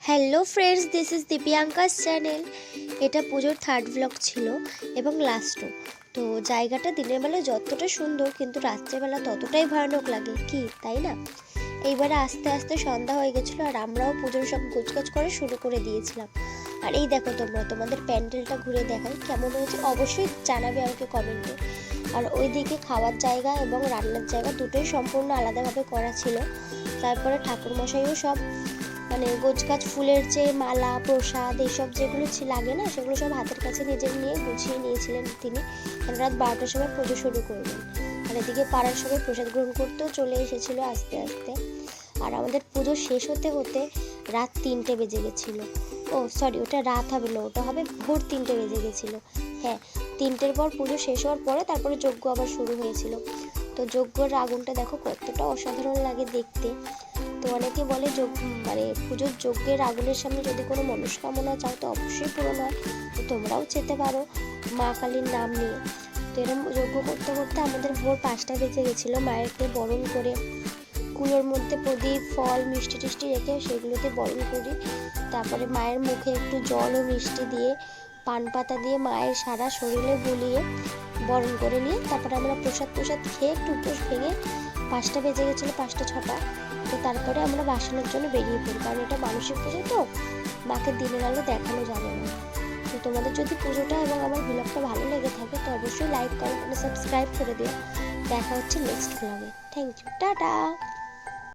Hello friends, this is Divyanka's channel. এটা পুজোর third blog ছিল এবং লাস্টও। তো জায়গাটা দিনের বেলা যতটা সুন্দর, কিন্তু রাত্রেবেলা ততটাই ভয়ানক লাগে, কি তাই না? এইবারে আস্তে আস্তে সন্ধ্যা হয়ে গেছিলো আর আমরাও পুজোর সব গোছগাছ করে শুরু করে দিয়েছিলাম। আর এই দেখো, তোমাদের প্যান্ডেলটা ঘুরে দেখাই কেমন হয়েছে, অবশ্যই জানাবে আমাকে কমেন্টে। আর ওইদিকে খাওয়ার জায়গা এবং রান্নার জায়গা দুটোই সম্পূর্ণ আলাদাভাবে করা ছিল। তারপরে ঠাকুরমশাইও সব গোছগাছ, ফুলের যে মালা, প্রসাদ, এইসব যেগুলো লাগে না, সেগুলো সব হাতের কাছে নিজের নিয়ে গুছিয়ে নিয়েছিলেন তিনি। রাত 12টার সময় পুজো শুরু করবেন। আর এদিকে পাড়ার সবাই প্রসাদ গ্রহণ করতেও চলে এসেছিল আস্তে আস্তে। আর আমাদের পুজো শেষ হতে হতে রাত 3টে বেজে গেছিলো। ও সরি, ওটা রাত হবে না, ওটা হবে ভোর 3টে বেজে গেছিলো। হ্যাঁ, 3টের পর পুজো শেষ হওয়ার পরে তারপরে যজ্ঞ আবার শুরু হয়েছিল। তো যজ্ঞর আগুনটা দেখো কতটা অসাধারণ লাগে দেখতে। তো অনেকে বলে পুজোর যজ্ঞের আগুনের সামনে যদি কোনো মনস্কামনা চাও তো অবশ্যই পূরণ হয়। তো তোমরাও যেতে পারো মা কালীর নাম নিয়ে। তো এরকম যজ্ঞ করতে করতে আমাদের ভোর 5টা বেজে গেছিলো। মায়েরকে বরণ করে কুলোর মধ্যে প্রদীপ, ফল, মিষ্টি টিষ্টি রেখে সেগুলোতে বরণ করি। তারপরে মায়ের মুখে একটু জল ও মিষ্টি দিয়ে, পান পাতা দিয়ে মায়ের সারা শরীরে বুলিয়ে বরণ করে নিয়ে তারপরে আমরা প্রসাদ খেয়ে একটু উপোস ভেঙে 5টা বেজে গেছিলো, 5টা 6টা। তো তারপরে আমরা বাসনের জন্য বেরিয়ে পড়ি, কারণ এটা মানসিক পুজো, তো মাকে দিনের আলো দেখানো যাবে না। তো তোমাদের যদি পুজোটা এবং আমার ব্লগটা ভালো লেগে থাকে তো অবশ্যই লাইক, কমেন্ট, সাবস্ক্রাইব করে দিও। দেখা হচ্ছে নেক্সট ব্লগে। Thank you, tata.